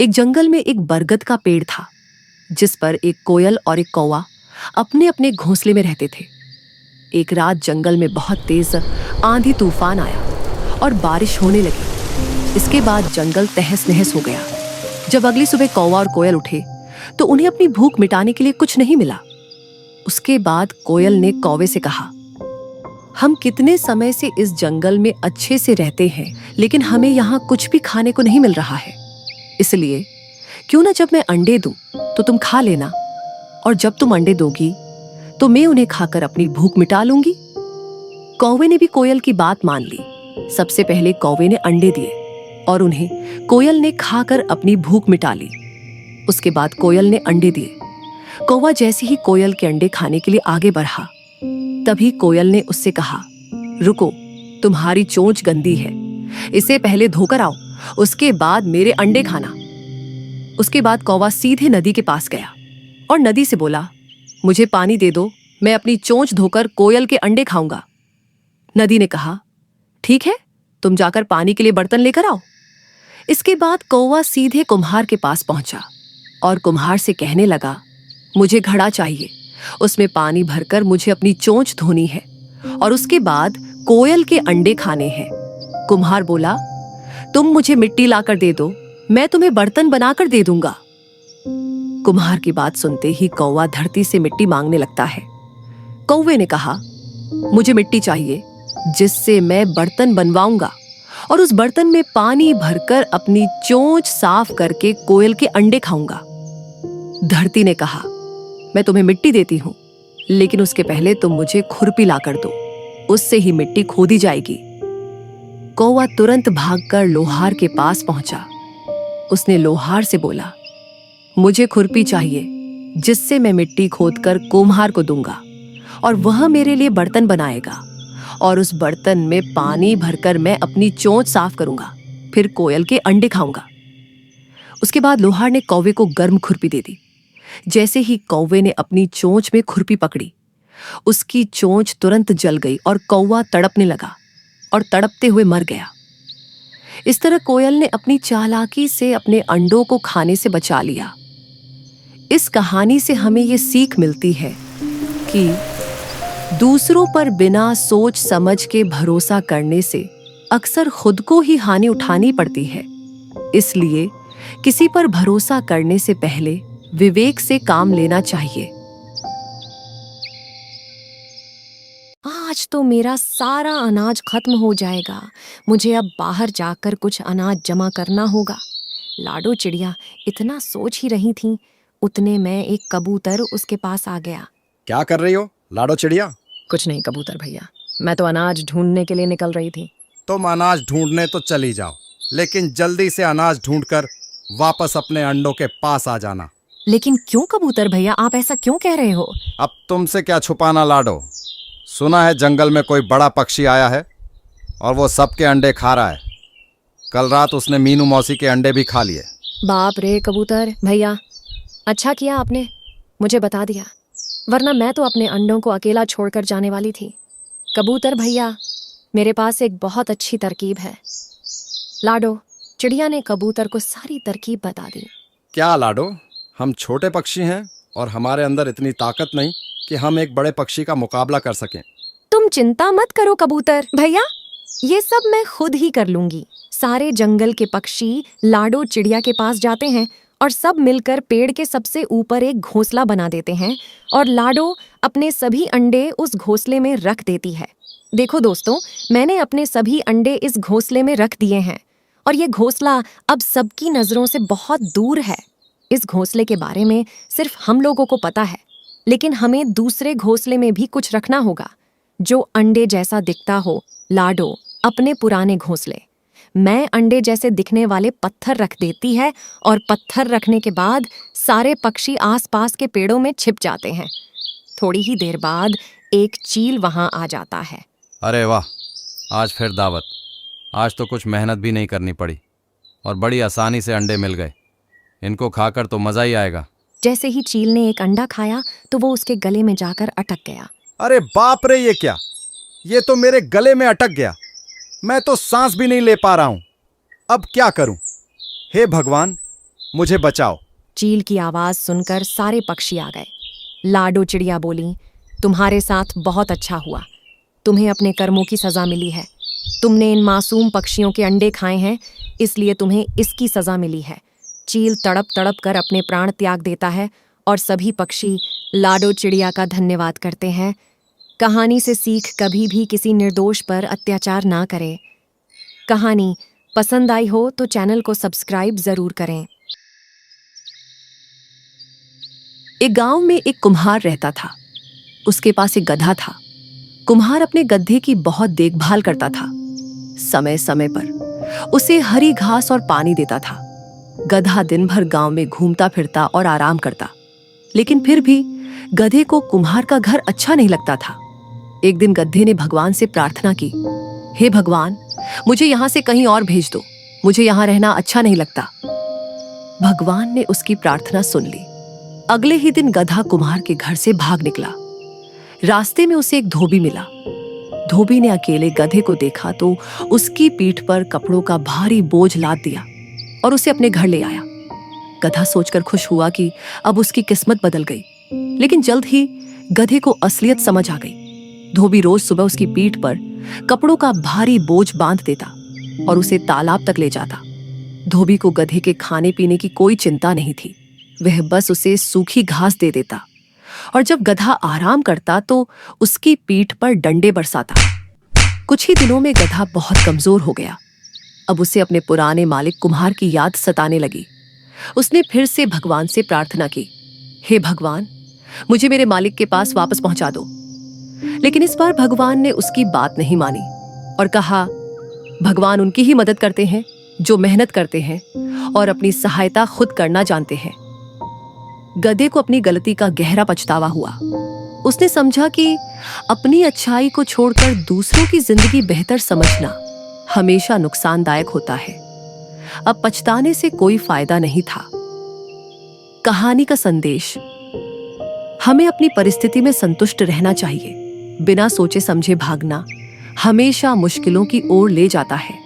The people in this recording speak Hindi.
एक जंगल में एक बरगद का पेड़ था जिस पर एक कोयल और एक कौवा अपने अपने घोंसले में रहते थे। एक रात जंगल में बहुत तेज आंधी तूफान आया और बारिश होने लगी। इसके बाद जंगल तहस नहस हो गया। जब अगली सुबह कौवा और कोयल उठे तो उन्हें अपनी भूख मिटाने के लिए कुछ नहीं मिला। उसके बाद कोयल ने कौवे से कहा, हम कितने समय से इस जंगल में अच्छे से रहते हैं, लेकिन हमें यहाँ कुछ भी खाने को नहीं मिल रहा है। इसलिए क्यों ना जब मैं अंडे दूं तो तुम खा लेना, और जब तुम अंडे दोगी तो मैं उन्हें खाकर अपनी भूख मिटा लूंगी। कौवे ने भी कोयल की बात मान ली। सबसे पहले कौवे ने अंडे दिए और उन्हें कोयल ने खाकर अपनी भूख मिटा ली। उसके बाद कोयल ने अंडे दिए। कौवा जैसे ही कोयल के अंडे खाने के लिए आगे बढ़ा, तभी कोयल ने उससे कहा, रुको, तुम्हारी चोंच गंदी है, इसे पहले धोकर आओ, उसके बाद मेरे अंडे खाना। उसके बाद कौवा सीधे नदी के पास गया और नदी से बोला, मुझे पानी दे दो, मैं अपनी चोंच धोकर कोयल के अंडे खाऊंगा। नदी ने कहा, ठीक है, तुम जाकर पानी के लिए बर्तन लेकर आओ। इसके बाद कौवा सीधे कुम्हार के पास पहुंचा और कुम्हार से कहने लगा, मुझे घड़ा चाहिए, उसमें पानी भरकर मुझे अपनी चोंच धोनी है और उसके बाद कोयल के अंडे खाने हैं। कुम्हार बोला, तुम मुझे मिट्टी लाकर दे दो, मैं तुम्हें बर्तन बनाकर दे दूंगा। कुम्हार की बात सुनते ही कौवा धरती से मिट्टी मांगने लगता है। कौवे ने कहा, मुझे मिट्टी चाहिए जिससे मैं बर्तन बनवाऊंगा और उस बर्तन में पानी भरकर अपनी चोंच साफ करके कोयल के अंडे खाऊंगा। धरती ने कहा, मैं तुम्हें मिट्टी देती हूं, लेकिन उसके पहले तुम मुझे खुरपी लाकर दो, उससे ही मिट्टी खोदी जाएगी। कौवा तुरंत भागकर लोहार के पास पहुंचा। उसने लोहार से बोला, मुझे खुरपी चाहिए जिससे मैं मिट्टी खोदकर कुम्हार को दूंगा और वह मेरे लिए बर्तन बनाएगा और उस बर्तन में पानी भरकर मैं अपनी चोंच साफ करूंगा, फिर कोयल के अंडे खाऊंगा। उसके बाद लोहार ने कौवे को गर्म खुरपी दे दी। जैसे ही कौवे ने अपनी चोंच में खुरपी पकड़ी, उसकी चोंच तुरंत जल गई और कौवा तड़पने लगा और तड़पते हुए मर गया। इस तरह कोयल ने अपनी चालाकी से अपने अंडों को खाने से बचा लिया। इस कहानी से हमें ये सीख मिलती है कि दूसरों पर बिना सोच समझ के भरोसा करने से अक्सर खुद को ही हानि उठानी पड़ती है। इसलिए किसी पर भरोसा करने से पहले विवेक से काम लेना चाहिए। आज तो मेरा सारा अनाज खत्म हो जाएगा, मुझे अब बाहर जाकर कुछ अनाज जमा करना होगा। लाडो चिड़िया इतना सोच ही रही थी, उतने में एक कबूतर उसके पास आ गया। क्या कर रही हो लाडो चिड़िया? कुछ नहीं कबूतर भैया, मैं तो अनाज ढूंढने के लिए निकल रही थी। तुम अनाज ढूंढने तो चली जाओ, लेकिन जल्दी से अनाज ढूंढकर वापस अपने अंडों के पास आ जाना। लेकिन क्यों कबूतर भैया, आप ऐसा क्यों कह रहे हो? अब तुमसे क्या छुपाना लाडो, सुना है जंगल में कोई बड़ा पक्षी आया है और वो सबके अंडे खा रहा है। कल रात उसने मीनू मौसी के अंडे भी खा लिए। बाप रे कबूतर भैया, अच्छा किया आपने मुझे बता दिया, वरना मैं तो अपने अंडों को अकेला छोड़कर जाने वाली थी। कबूतर भैया, मेरे पास एक बहुत अच्छी तरकीब है। लाडो चिड़िया ने कबूतर को सारी तरकीब बता दी। क्या लाडो, हम छोटे पक्षी हैं और हमारे अंदर इतनी ताकत नहीं कि हम एक बड़े पक्षी का मुकाबला कर सकें। तुम चिंता मत करो कबूतर भैया, ये सब मैं खुद ही कर लूंगी। सारे जंगल के पक्षी लाडो चिड़िया के पास जाते हैं और सब मिलकर पेड़ के सबसे ऊपर एक घोंसला बना देते हैं और लाडो अपने सभी अंडे उस घोंसले में रख देती है। देखो दोस्तों, मैंने अपने सभी अंडे इस घोंसले में रख दिए हैं और ये घोंसला अब सबकी नजरों से बहुत दूर है। इस घोंसले के बारे में सिर्फ हम लोगों को पता है, लेकिन हमें दूसरे घोंसले में भी कुछ रखना होगा जो अंडे जैसा दिखता हो। लाडो अपने पुराने घोंसले मैं अंडे जैसे दिखने वाले पत्थर रख देती है और पत्थर रखने के बाद सारे पक्षी आसपास के पेड़ों में छिप जाते हैं। थोड़ी ही देर बाद एक चील वहां आ जाता है। अरे वाह, आज फिर दावत। आज तो कुछ मेहनत भी नहीं करनी पड़ी और बड़ी आसानी से अंडे मिल गए। इनको खाकर तो मजा ही आएगा। जैसे ही चील ने एक अंडा खाया तो वो उसके गले में जाकर अटक गया। अरे बाप रे, ये क्या? ये तो मेरे गले में अटक गया। मैं तो सांस भी नहीं ले पा रहा हूं। अब क्या करूं? हे भगवान, मुझे बचाओ। चील की आवाज सुनकर सारे पक्षी आ गए। लाडो चिड़िया बोली, तुम्हारे साथ बहुत अच्छा हुआ। तुम्हें अपने कर्मों की सजा मिली है। तुमने इन मासूम पक्षियों के अंडे खाए हैं, इसलिए तुम्हें इसकी सजा मिली है। चील तड़प तड़प कर अपने प्राण त्याग देता है और सभी पक्षी लाडो चिड़िया का धन्यवाद करते हैं। कहानी से सीख कभी भी किसी निर्दोष पर अत्याचार ना करें। कहानी पसंद आई हो तो चैनल को सब्सक्राइब जरूर करें। एक गांव में एक कुम्हार रहता था। उसके पास एक गधा था। कुम्हार अपने गधे की बहुत देखभाल करता था। समय समय पर उसे हरी घास और पानी देता था। गधा दिन भर गांव में घूमता फिरता और आराम करता, लेकिन फिर भी गधे को कुम्हार का घर अच्छा नहीं लगता था। एक दिन गधे ने भगवान से प्रार्थना की, हे भगवान, मुझे यहां से कहीं और भेज दो, मुझे यहां रहना अच्छा नहीं लगता। भगवान ने उसकी प्रार्थना सुन ली। अगले ही दिन गधा कुम्हार के घर से भाग निकला। रास्ते में उसे एक धोबी मिला। धोबी ने अकेले गधे को देखा तो उसकी पीठ पर कपड़ों का भारी बोझ लाद दिया और उसे अपने घर ले आया। गधा सोचकर खुश हुआ कि अब उसकी किस्मत बदल गई, लेकिन जल्द ही गधे को असलियत समझ आ गई। धोबी रोज सुबह उसकी पीठ पर कपड़ों का भारी बोझ बांध देता और उसे तालाब तक ले जाता। धोबी को गधे के खाने पीने की कोई चिंता नहीं थी। वह बस उसे सूखी घास दे देता और जब गधा आराम करता तो उसकी पीठ पर डंडे बरसाता। कुछ ही दिनों में गधा बहुत कमजोर हो गया। अब उसे अपने पुराने मालिक कुम्हार की याद सताने लगी। उसने फिर से भगवान से प्रार्थना की, हे भगवान, मुझे मेरे मालिक के पास वापस पहुंचा दो। लेकिन इस बार भगवान ने उसकी बात नहीं मानी और कहा, भगवान उनकी ही मदद करते हैं जो मेहनत करते हैं और अपनी सहायता खुद करना जानते हैं। गधे को अपनी गलती का गहरा पछतावा हुआ। उसने समझा कि अपनी अच्छाई को छोड़कर दूसरों की जिंदगी बेहतर समझना हमेशा नुकसानदायक होता है। अब पछताने से कोई फायदा नहीं था। कहानी का संदेश, हमें अपनी परिस्थिति में संतुष्ट रहना चाहिए। बिना सोचे समझे भागना हमेशा मुश्किलों की ओर ले जाता है।